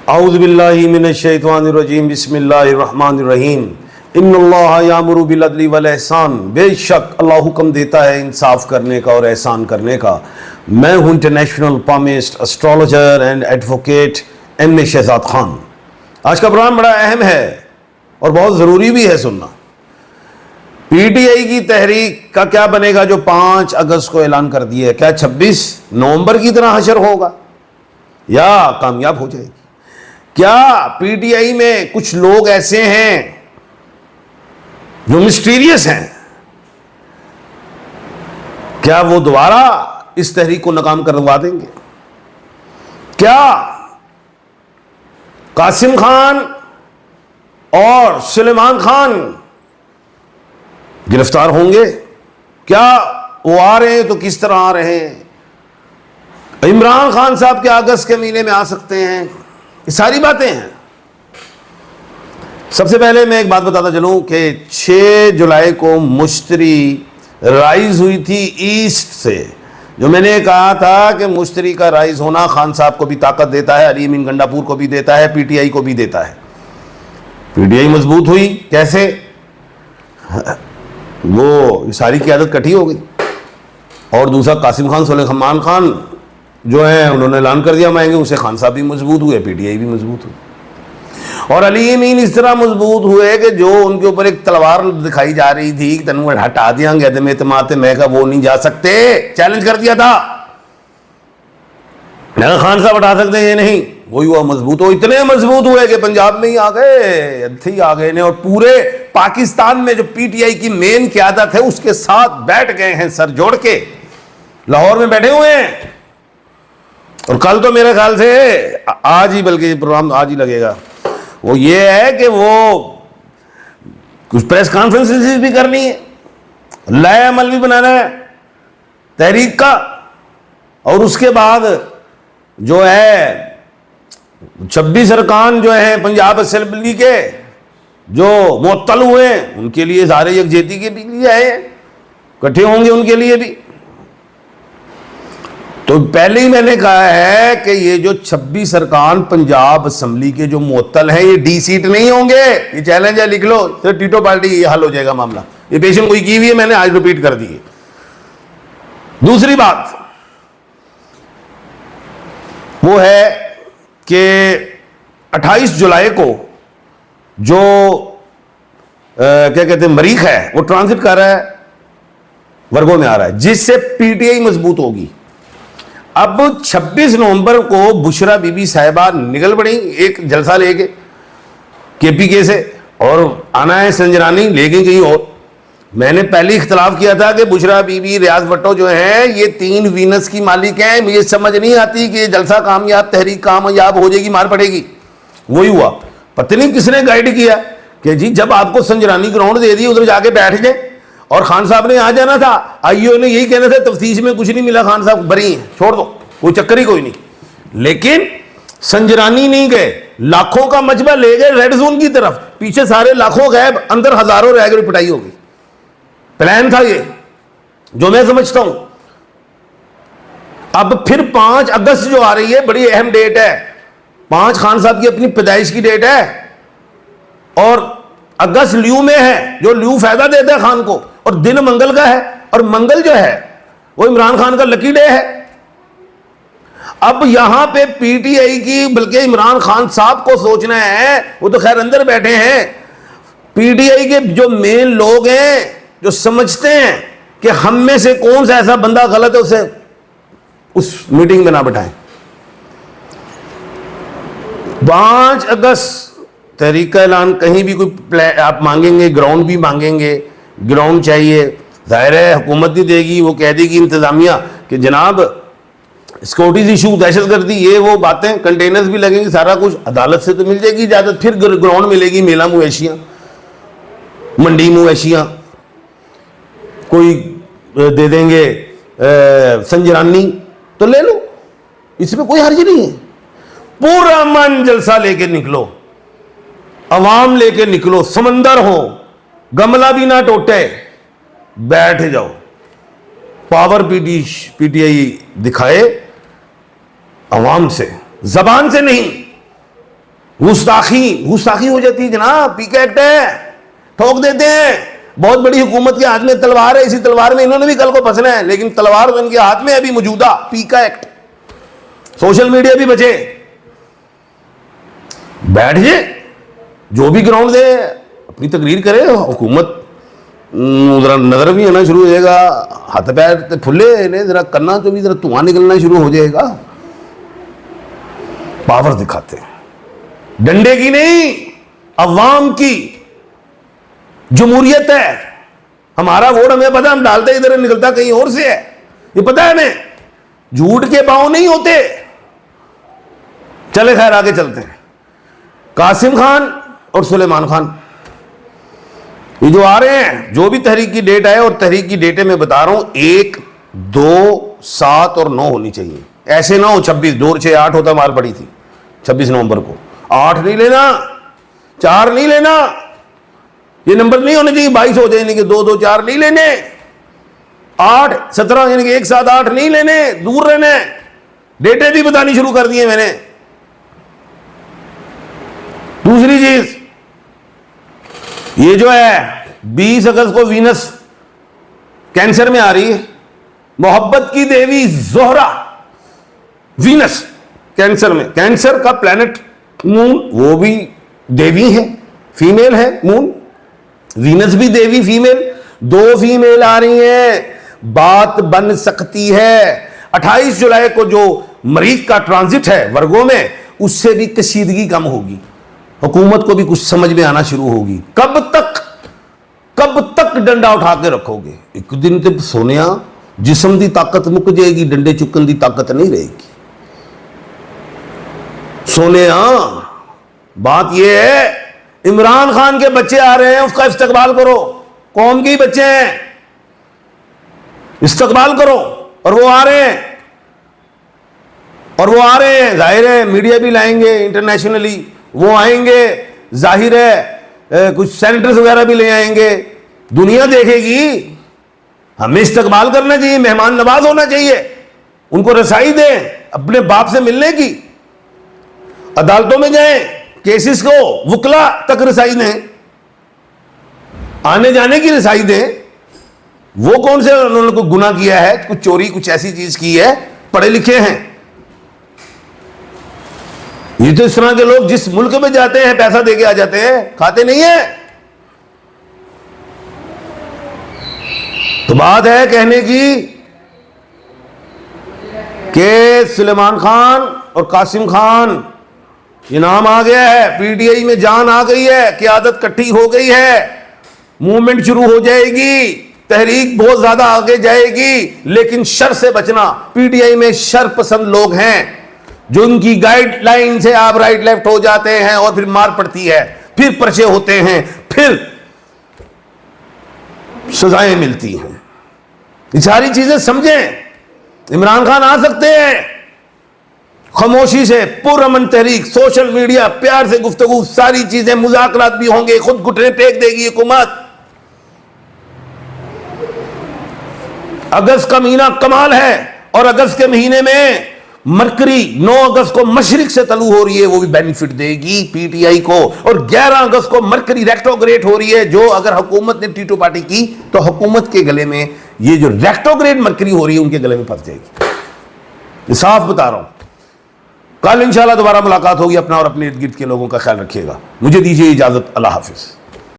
औज़ु बिल्लाहि मिनश्शैतानिर्रजीम बिस्मिल्लाहिर्रहमानिर्रहीम इन्नल्लाह यामुरु बिल अदली वल एहसान। बेशक अल्लाह हुक्म देता है इंसाफ करने का और एहसान करने का। मैं हूँ international palmist astrologer and advocate M Shahzad Khan. आज का प्रोग्राम बड़ा अहम है और बहुत ज़रूरी भी है सुनना। पीटीआई की तहरीक का क्या बनेगा जो 5 अगस्त को ऐलान कर दिया है? क्या 26 नवंबर की तरह हशर होगा या कामयाब हो जाएगी? क्या पीटीआई में कुछ लोग ऐसे हैं जो मिस्टीरियस हैं? क्या वो दोबारा इस तहरीक को नाकाम करवा देंगे? क्या कासिम खान और सुलेमान खान गिरफ्तार होंगे? क्या वो आ रहे हैं तो किस तरह आ रहे हैं? इमरान खान साहब क्या अगस्त के महीने में आ सकते हैं? ये सारी बातें हैं। सबसे पहले मैं एक बात बताता चलूं कि 6 जुलाई को मुश्तरी राइज हुई थी ईस्ट से। जो मैंने कहा था कि मुश्तरी का राइज होना खान साहब को भी ताकत देता है, अली अमीन गंडापुर को भी देता है, पीटीआई को भी देता है। पीटीआई मजबूत हुई कैसे? वो सारी क़यादत इकट्ठी हो गई। और दूसरा कासिम खान सुलेमान खान जो है उन्होंने ऐलान कर दिया माएंगे, उसे खान साहब भी मजबूत हुए, पीटीआई भी मजबूत हुई। और अली अमीन इस तरह मजबूत हुए कि जो उनके ऊपर एक तलवार दिखाई जा रही थी कि तनु हटा देंगे अदम एतमाद, मैं कहा वो नहीं जा सकते, चैलेंज कर दिया था। मैं खान साहब हटा सकते हैं? ये नहीं। वही हुआ, मजबूत हो, इतने मजबूत हुए कि पंजाब में ही आ गए, ही आ गए ने, और पूरे पाकिस्तान में जो पीटीआई की मेन क़यादत है उसके साथ बैठ गए हैं, सर जोड़ के लाहौर में बैठे हुए हैं। और कल तो मेरे ख्याल से आज ही, बल्कि प्रोग्राम आज ही लगेगा, वो ये है कि वो कुछ प्रेस कॉन्फ्रेंसेस भी करनी है, नया अमल भी बनाना है तहरीक का। और उसके बाद जो है 26 अरकान जो है पंजाब असेंबली के जो मुअत्तल हुए हैं उनके लिए सारे यकजहती के भी लिए आए, इकट्ठे होंगे उनके लिए भी। तो पहले ही मैंने कहा है कि ये जो 26 अरकान पंजाब असेंबली के जो मुअत्तल हैं ये डी सीट नहीं होंगे। ये चैलेंज है, लिख लो, तो टीटो पार्टी ये हल हो जाएगा मामला। ये पेशेंट कोई की हुई है, मैंने आज रिपीट कर दी है। दूसरी बात वो है कि 28 जुलाई को जो क्या कहते हैं मरीख है वो ट्रांजिट कर रहा है, वर्गों में आ रहा है, जिससे पीटीआई मजबूत होगी। अब 26 नवंबर को बुशरा बीबी साहिबा निकल पड़ी एक जलसा लेके केपीके से, और आना है संजरानी लेके कहीं और। मैंने पहले इख्तलाफ किया था कि बुशरा बीबी रियाज भट्टो जो है ये 3 वीनस की मालिक हैं। मुझे समझ नहीं आती कि ये जलसा कामयाब, तहरीक कामयाब हो जाएगी, मार पड़ेगी। वही हुआ। पता नहीं किसने गाइड किया कि जी जब आपको संजरानी ग्राउंड दे दी उधर जाके बैठ जाए, और खान साहब ने आ जाना था, आईओ ने यही कहना था तफ्तीश में कुछ नहीं मिला, खान साहब बरी हैं, छोड़ दो, कोई चक्कर ही कोई नहीं। लेकिन संजरानी नहीं गए, लाखों का मजबा ले गए रेड जोन की तरफ, पीछे सारे लाखों गैब, अंदर हजारों रह गए, पिटाई हो गई। प्लान था ये, जो मैं समझता हूं। अब फिर 5 अगस्त जो आ रही है बड़ी अहम डेट है। 5 खान साहब की अपनी पैदाइश की डेट है, और अगस्त ल्यू में है, जो ल्यू फायदा देता है खान को, और दिन मंगल का है, और मंगल जो है वो इमरान खान का लकी डे है। अब यहां पे पीटीआई की, बल्कि इमरान खान साहब को सोचना है, वो तो खैर अंदर बैठे हैं। पीटीआई के जो मेन लोग हैं जो समझते हैं कि हम में से कौन सा ऐसा बंदा गलत है, उसे उस मीटिंग में ना बैठाएं। 5 अगस्त तहरीक का ऐलान, कहीं भी कोई आप मांगेंगे, ग्राउंड भी मांगेंगे, ग्राउंड चाहिए, जाहिर है हुकूमत भी देगी, वो कह देगी इंतजामिया कि जनाब सिक्योरिटीज इशू, दहशतगर्दी, ये वो बातें, कंटेनर्स भी लगेंगे, सारा कुछ अदालत से तो मिल जाएगी इजाजत, फिर ग्राउंड मिलेगी, मेला मुवैशियाँ, मंडी मुवैशियाँ कोई दे देंगे, संजरानी तो ले लो, इसमें कोई हर्ज नहीं है। पूरा मन जलसा लेके निकलो, अवाम लेके निकलो, समंदर हो, गमला भी ना टूटे, बैठ जाओ, पावर पीटीआई दिखाए अवाम से, जबान से नहीं। गुस्ताखी हो जाती है जनाब। पीका एक्ट है, ठोक देते हैं। बहुत बड़ी हुकूमत के हाथ में तलवार है, इसी तलवार में इन्होंने भी कल को फंसना है, लेकिन तलवार तो इनके हाथ में अभी मौजूदा पीका एक्ट। सोशल मीडिया भी बचे, बैठ जाए, जो भी ग्राउंड दे अपनी तकरीर करे। हुकूमत जरा नजर भी आना शुरू हो जाएगा, हाथ पैर फुले ने, जरा करना तो भी जरा धुआं निकलना शुरू हो जाएगा। पावर दिखाते हैं, डंडे की नहीं, अवाम की जमहूरियत है। हमारा वोट हमें पता, हम डालते इधर, निकलता कहीं और से है, ये पता है हमें। झूठ के पांव नहीं होते। चले खैर आगे चलते हैं। कासिम खान और सुलेमान खान ये जो आ रहे हैं, जो भी तहरीक की डेट है, और तहरीक की डेटें मैं बता रहा हूं 1, 2, 7 और 9 होनी चाहिए। ऐसे ना हो 26, 2 और 6 8 होता मार पड़ी थी 26 नवंबर को। 8 नहीं लेना, 4 नहीं लेना, ये नंबर नहीं होने चाहिए। 22 हो जाए, यानी कि 2, 2, 4 नहीं लेने। 8, 17 यानी कि 1, 7, 8 नहीं लेने, दूर रहने। डेटें भी बतानी शुरू कर दी है मैंने। दूसरी चीज, ये जो है 20 अगस्त को वीनस कैंसर में आ रही है। मोहब्बत की देवी जोहरा वीनस कैंसर में, कैंसर का प्लैनेट मून, वो भी देवी है, फीमेल है मून। वीनस भी देवी फीमेल, 2 फीमेल आ रही हैं। बात बन सकती है 28 जुलाई को जो मरीज का ट्रांजिट है वर्गों में, उससे भी कशीदगी कम होगी। हुकूमत को भी कुछ समझ में आना शुरू होगी। कब तक डंडा उठा के रखोगे? एक दिन तो सोनिया जिस्म की ताकत मुक जाएगी, डंडे चुकन की ताकत नहीं रहेगी। सोनिया बात यह है, इमरान खान के बच्चे आ रहे हैं, उसका इस्तकबाल करो। कौम के ही बच्चे हैं, इस्तकबाल करो। और वो आ रहे हैं, जाहिर है मीडिया भी लाएंगे इंटरनेशनली, वो आएंगे, जाहिर है कुछ सेनेटर्स वगैरह भी ले आएंगे, दुनिया देखेगी। हमें इस्तकबाल करना चाहिए, मेहमान नवाज होना चाहिए, उनको रसाई दें अपने बाप से मिलने की। अदालतों में जाएं, केसेस को वकला तक रसाई दें, आने जाने की रसाई दें। वो कौन से उन्होंने कोई गुनाह किया है, कुछ चोरी, कुछ ऐसी चीज की है, पढ़े लिखे हैं। ये तो इस तरह के लोग जिस मुल्क में जाते हैं पैसा देके आ जाते हैं, खाते नहीं है। तो बात है कहने की कि सुलेमान खान और कासिम खान ये नाम आ गया है, पीटीआई में जान आ गई है, क़यादत इकट्ठी हो गई है, मूवमेंट शुरू हो जाएगी, तहरीक बहुत ज्यादा आगे जाएगी। लेकिन शर से बचना। पीटीआई में शर पसंद लोग हैं, जो उनकी गाइडलाइन से आप राइट लेफ्ट हो जाते हैं और फिर मार पड़ती है, फिर पर्चे होते हैं, फिर सजाएं मिलती हैं। ये सारी चीजें समझें। इमरान खान आ सकते हैं खामोशी से, पुरअमन तहरीक, सोशल मीडिया, प्यार से गुफ्तगू, सारी चीजें, मुज़ाकरात भी होंगे, खुद घुटने टेक देगी हुकूमत। अगस्त का महीना कमाल है, और अगस्त के महीने में मरकरी 9 अगस्त को मशरिक से तलू हो रही है, वो भी बेनिफिट देगी पीटीआई को। और 11 अगस्त को मरकरी रेक्टोग्रेड हो रही है, जो अगर हुकूमत ने टीटू पार्टी की तो हुकूमत के गले में ये जो रेक्टोग्रेड मरकरी हो रही है उनके गले में फंस जाएगी। ये साफ बता रहा हूं। कल इंशाल्लाह दोबारा मुलाकात होगी। अपना और अपने इर्द गिर्द के लोगों का ख्याल रखिएगा। मुझे दीजिए इजाजत। अल्लाह हाफिज।